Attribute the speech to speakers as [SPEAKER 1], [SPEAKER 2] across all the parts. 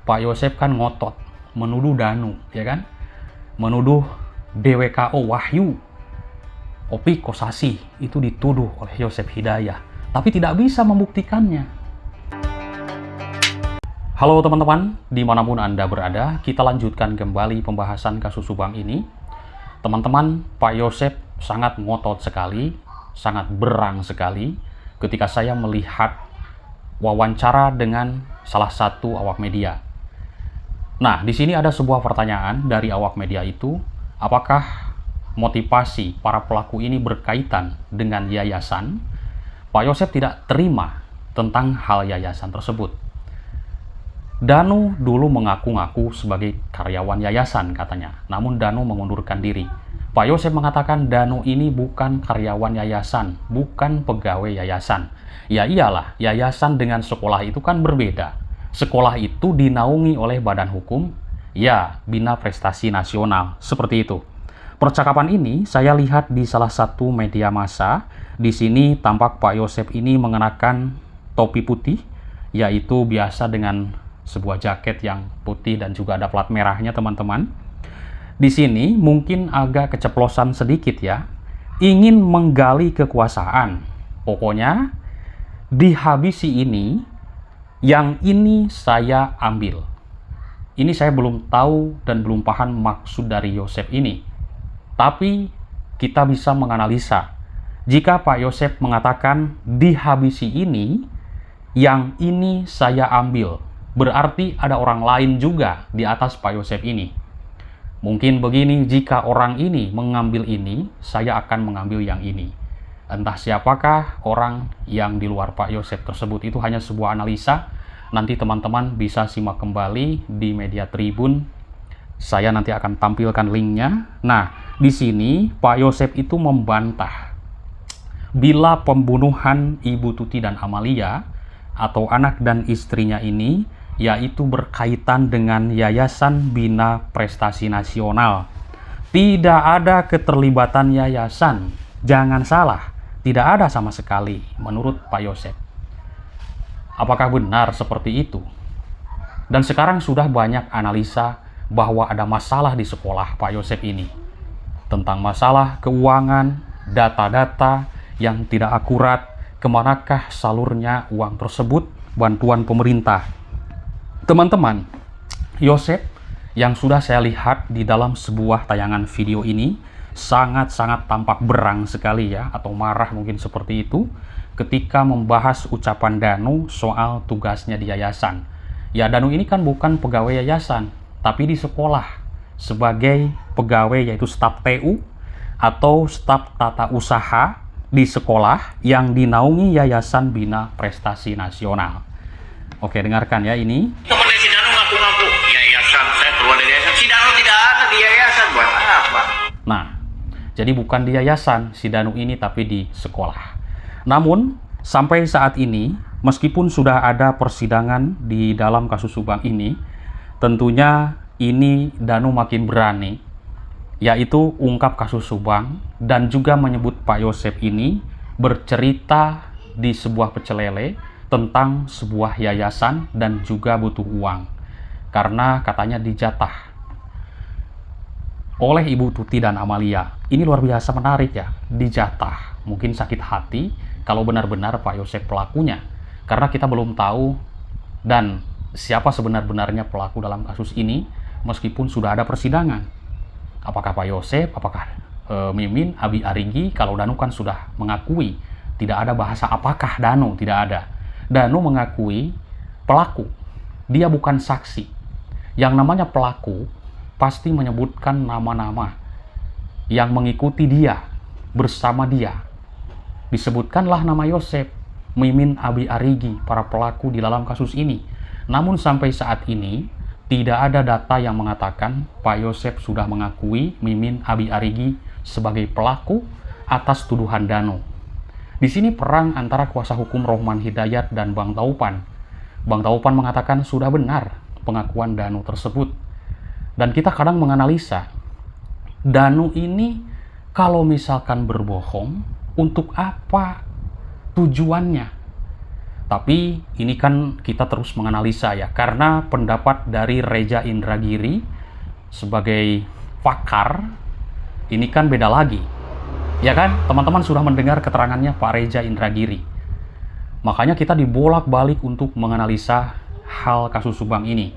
[SPEAKER 1] Pak Yosef kan ngotot menuduh Danu, ya kan? Menuduh DWKO Wahyu Opi Kosasih itu dituduh oleh Yosef Hidayah, tapi tidak bisa membuktikannya. Halo teman-teman, dimanapun Anda berada, kita lanjutkan kembali pembahasan kasus Subang ini. Teman-teman, Pak Yosef sangat ngotot sekali, sangat berang sekali ketika saya melihat wawancara dengan salah satu awak media. Nah, di sini ada sebuah pertanyaan dari awak media itu, apakah motivasi para pelaku ini berkaitan dengan yayasan? Pak Yosef tidak terima tentang hal yayasan tersebut. Danu dulu mengaku-ngaku sebagai karyawan yayasan katanya, namun Danu mengundurkan diri. Pak Yosef mengatakan Danu ini bukan karyawan yayasan, bukan pegawai yayasan. Ya iyalah, yayasan dengan sekolah itu kan berbeda. Sekolah itu dinaungi oleh badan hukum, ya Bina Prestasi Nasional, seperti itu. Percakapan ini saya lihat di salah satu media massa. Di sini tampak Pak Yosef ini mengenakan topi putih, yaitu biasa dengan sebuah jaket yang putih dan juga ada plat merahnya, teman-teman. Di sini mungkin agak keceplosan sedikit ya, ingin menggali kekuasaan. Pokoknya dihabisi ini, yang ini saya ambil. Ini saya belum tahu dan belum paham maksud dari Yosef ini. Tapi kita bisa menganalisa, jika Pak Yosef mengatakan dihabisi ini, yang ini saya ambil, berarti ada orang lain juga di atas Pak Yosef ini. Mungkin begini, jika orang ini mengambil ini, saya akan mengambil yang ini. Entah siapakah orang yang di luar Pak Yosef tersebut, itu hanya sebuah analisa. Nanti teman-teman bisa simak kembali di media Tribun. Saya nanti akan tampilkan linknya. Nah, di sini Pak Yosef itu membantah bila pembunuhan Ibu Tuti dan Amalia atau anak dan istrinya ini yaitu berkaitan dengan Yayasan Bina Prestasi Nasional. Tidak ada keterlibatan yayasan. Jangan salah, tidak ada sama sekali menurut Pak Yosef. Apakah benar seperti itu? Dan sekarang sudah banyak analisa bahwa ada masalah di sekolah Pak Yosef ini. Tentang masalah keuangan, data-data yang tidak akurat, kemanakah salurnya uang tersebut, bantuan pemerintah. Teman-teman, Yosef yang sudah saya lihat di dalam sebuah tayangan video ini sangat-sangat tampak berang sekali ya, atau marah mungkin seperti itu, ketika membahas ucapan Danu soal tugasnya di yayasan. Ya, Danu ini kan bukan pegawai yayasan, tapi di sekolah sebagai pegawai, yaitu staf TU atau staf tata usaha di sekolah yang dinaungi Yayasan Bina Prestasi Nasional. Oke, dengarkan ya ini.
[SPEAKER 2] Teman si Danu ngaku-ngaku yayasan, saya keluar dari yayasan. Si Danu tidak ada di yayasan, buat apa?
[SPEAKER 1] Nah, jadi bukan di yayasan si Danu ini, tapi di sekolah. Namun sampai saat ini, meskipun sudah ada persidangan di dalam kasus Subang ini, tentunya ini Danu makin berani, yaitu ungkap kasus Subang dan juga menyebut Pak Yosef ini bercerita di sebuah pecel lele tentang sebuah yayasan dan juga butuh uang karena katanya dijatah oleh Ibu Tuti dan Amalia. Ini luar biasa menarik ya, dijatah. Mungkin sakit hati kalau benar-benar Pak Yosef pelakunya, karena kita belum tahu dan siapa sebenar-benarnya pelaku dalam kasus ini meskipun sudah ada persidangan. Apakah Pak Yosef, apakah Mimin, Abi Arigi? Kalau Danu kan sudah mengakui, tidak ada bahasa apakah Danu, tidak ada. Danu mengakui pelaku, dia bukan saksi. Yang namanya pelaku pasti menyebutkan nama-nama yang mengikuti dia, bersama dia. Disebutkanlah nama Yosef, Mimin, Abi Arigi, para pelaku di dalam kasus ini. Namun sampai saat ini, tidak ada data yang mengatakan Pak Yosef sudah mengakui Mimin, Abi Arigi sebagai pelaku atas tuduhan Danu. Di sini perang antara kuasa hukum Rohman Hidayat dan Bang Taupan. Bang Taupan mengatakan sudah benar pengakuan Danu tersebut. Dan kita kadang menganalisa, Danu ini kalau misalkan berbohong, untuk apa tujuannya? Tapi ini kan kita terus menganalisa ya, karena pendapat dari Reza Indragiri sebagai pakar ini kan beda lagi. Ya kan, teman-teman sudah mendengar keterangannya Pak Reza Indragiri. Makanya kita dibolak-balik untuk menganalisa hal kasus Subang ini.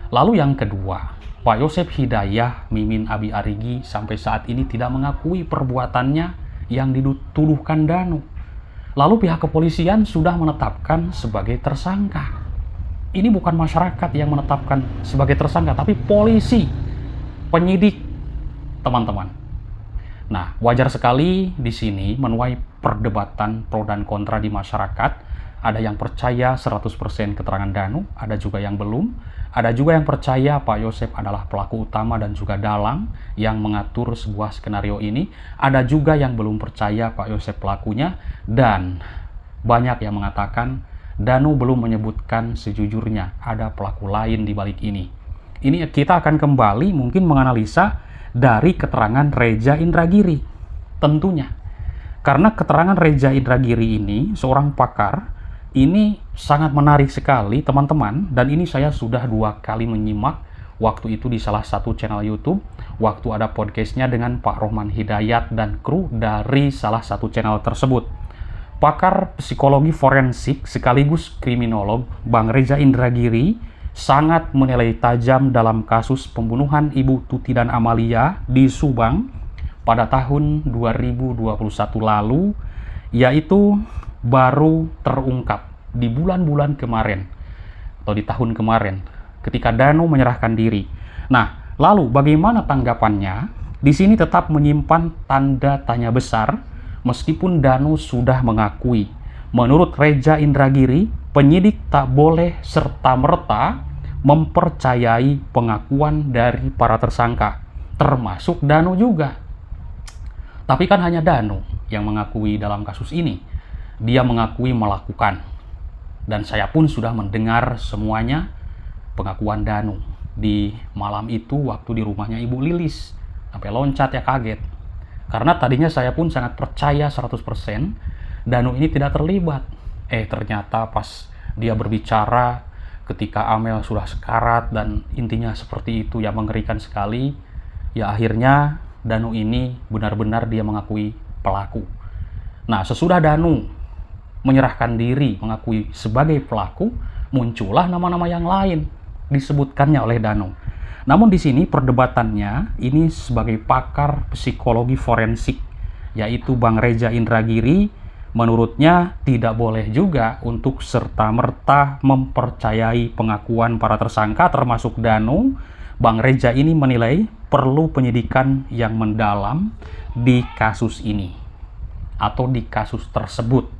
[SPEAKER 1] Lalu yang kedua, Pak Yosep Hidayah Mimin Abi Arigi sampai saat ini tidak mengakui perbuatannya yang dituduhkan Danu. Lalu pihak kepolisian sudah menetapkan sebagai tersangka. Ini bukan masyarakat yang menetapkan sebagai tersangka, tapi polisi, penyidik, teman-teman. Nah, wajar sekali di sini menuai perdebatan pro dan kontra di masyarakat. Ada yang percaya 100% keterangan Danu, ada juga yang belum. Ada juga yang percaya Pak Yosep adalah pelaku utama dan juga dalang yang mengatur sebuah skenario ini. Ada juga yang belum percaya Pak Yosep pelakunya, dan banyak yang mengatakan Danu belum menyebutkan sejujurnya ada pelaku lain di balik ini. Ini kita akan kembali mungkin menganalisa dari keterangan Reza Indragiri. Tentunya, karena keterangan Reza Indragiri ini seorang pakar, ini sangat menarik sekali teman-teman, dan ini saya sudah 2 kali menyimak, waktu itu di salah satu channel YouTube, waktu ada podcastnya dengan Pak Rohman Hidayat dan kru dari salah satu channel tersebut. Pakar psikologi forensik sekaligus kriminolog Bang Reza Indragiri sangat menilai tajam dalam kasus pembunuhan Ibu Tuti dan Amalia di Subang pada tahun 2021 lalu, yaitu baru terungkap di bulan-bulan kemarin atau di tahun kemarin ketika Danu menyerahkan diri. Nah, lalu bagaimana tanggapannya? Di sini tetap menyimpan tanda tanya besar meskipun Danu sudah mengakui. Menurut Reza Indragiri, penyidik tak boleh serta-merta mempercayai pengakuan dari para tersangka, termasuk Danu juga. Tapi kan hanya Danu yang mengakui dalam kasus ini. Dia mengakui melakukan, dan saya pun sudah mendengar semuanya pengakuan Danu di malam itu waktu di rumahnya Ibu Lilis. Sampai loncat ya, kaget. Karena tadinya saya pun sangat percaya 100% Danu ini tidak terlibat. Ternyata pas dia berbicara ketika Amel sudah sekarat dan intinya seperti itu, ya mengerikan sekali. Ya akhirnya Danu ini benar-benar dia mengakui pelaku. Nah, sesudah Danu menyerahkan diri, mengakui sebagai pelaku, muncullah nama-nama yang lain disebutkannya oleh Danu. Namun di sini perdebatannya ini sebagai pakar psikologi forensik, yaitu Bang Reza Indragiri, menurutnya tidak boleh juga untuk serta-merta mempercayai pengakuan para tersangka termasuk Danu. Bang Reza ini menilai perlu penyidikan yang mendalam di kasus ini atau di kasus tersebut.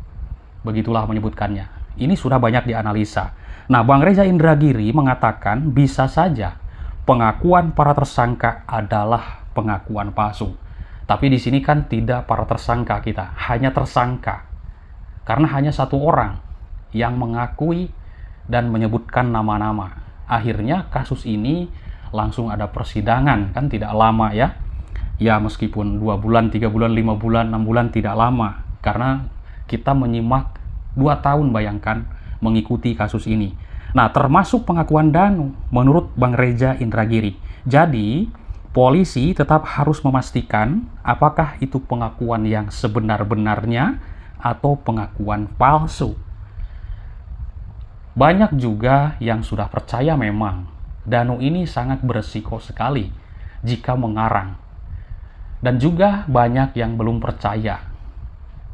[SPEAKER 1] Begitulah menyebutkannya. Ini sudah banyak dianalisa. Nah, Bang Reza Indragiri mengatakan bisa saja pengakuan para tersangka adalah pengakuan palsu. Tapi di sini kan tidak para tersangka kita, hanya tersangka. Karena hanya satu orang yang mengakui dan menyebutkan nama-nama. Akhirnya kasus ini langsung ada persidangan, kan tidak lama ya. Ya meskipun 2 bulan, 3 bulan, 5 bulan, 6 bulan tidak lama. Karena kita menyimak 2 tahun, bayangkan, mengikuti kasus ini. Nah, termasuk pengakuan Danu menurut Bang Reza Indragiri. Jadi, polisi tetap harus memastikan apakah itu pengakuan yang sebenar-benarnya atau pengakuan palsu. Banyak juga yang sudah percaya memang Danu ini sangat beresiko sekali jika mengarang. Dan juga banyak yang belum percaya.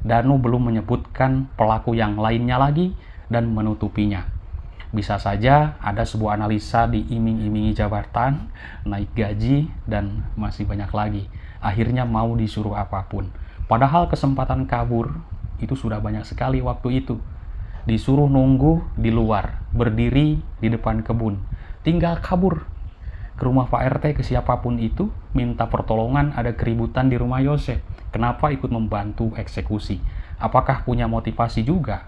[SPEAKER 1] Danu belum menyebutkan pelaku yang lainnya lagi dan menutupinya. Bisa saja ada sebuah analisa diiming-imingi jabatan, naik gaji, dan masih banyak lagi. Akhirnya mau disuruh apapun. Padahal kesempatan kabur itu sudah banyak sekali waktu itu. Disuruh nunggu di luar, berdiri di depan kebun. Tinggal kabur ke rumah Pak RT, ke siapapun itu, minta pertolongan, ada keributan di rumah Yosep. Kenapa ikut membantu eksekusi? Apakah punya motivasi juga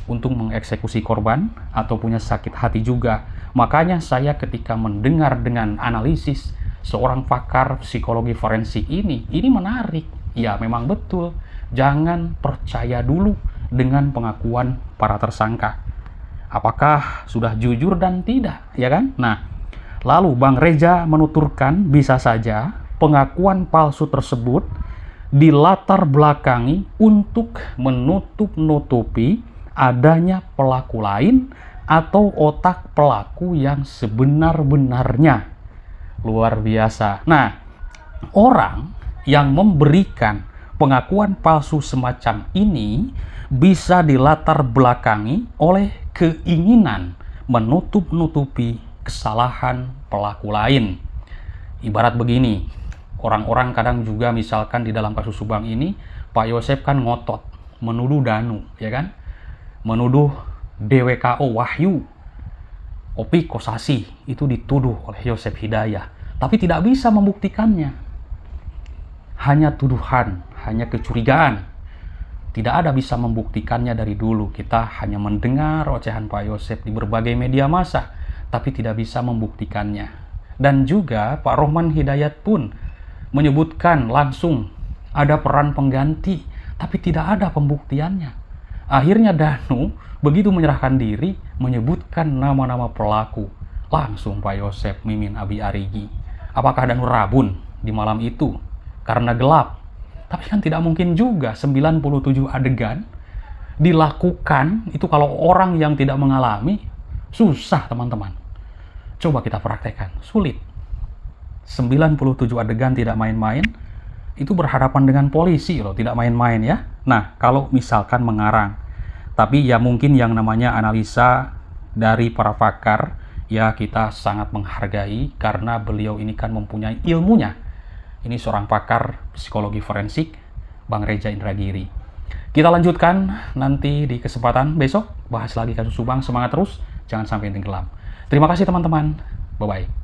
[SPEAKER 1] untuk mengeksekusi korban atau punya sakit hati juga? Makanya saya ketika mendengar dengan analisis seorang pakar psikologi forensik ini menarik. Ya memang betul, jangan percaya dulu dengan pengakuan para tersangka. Apakah sudah jujur dan tidak, ya kan? Nah, lalu Bang Reza menuturkan bisa saja pengakuan palsu tersebut dilatar belakangi untuk menutup-nutupi adanya pelaku lain atau otak pelaku yang sebenar-benarnya. Luar biasa. Nah, orang yang memberikan pengakuan palsu semacam ini bisa dilatar belakangi oleh keinginan menutup-nutupi kesalahan pelaku lain. Ibarat begini, orang-orang kadang juga misalkan di dalam kasus Subang ini, Pak Yosep kan ngotot menuduh Danu, ya kan? Menuduh DWKO Wahyu, Opi Kosasi itu dituduh oleh Yosep Hidayah, tapi tidak bisa membuktikannya. Hanya tuduhan, hanya kecurigaan. Tidak ada bisa membuktikannya dari dulu. Kita hanya mendengar ocehan Pak Yosep di berbagai media massa, tapi tidak bisa membuktikannya. Dan juga Pak Rohman Hidayat pun menyebutkan langsung ada peran pengganti, tapi tidak ada pembuktiannya. Akhirnya Danu begitu menyerahkan diri, menyebutkan nama-nama pelaku. Langsung Pak Yosep Mimin Abi Arigi. Apakah Danu rabun di malam itu karena gelap? Tapi kan tidak mungkin juga 97 adegan dilakukan itu kalau orang yang tidak mengalami. Susah teman-teman. Coba kita praktekkan, sulit. 97 adegan tidak main-main, itu berhadapan dengan polisi loh, tidak main-main ya. Nah, kalau misalkan mengarang, tapi ya mungkin yang namanya analisa dari para pakar, ya kita sangat menghargai karena beliau ini kan mempunyai ilmunya. Ini seorang pakar psikologi forensik, Bang Reza Indragiri. Kita lanjutkan nanti di kesempatan besok, bahas lagi kasus Subang. Semangat terus, jangan sampai tenggelam. Terima kasih teman-teman, bye-bye.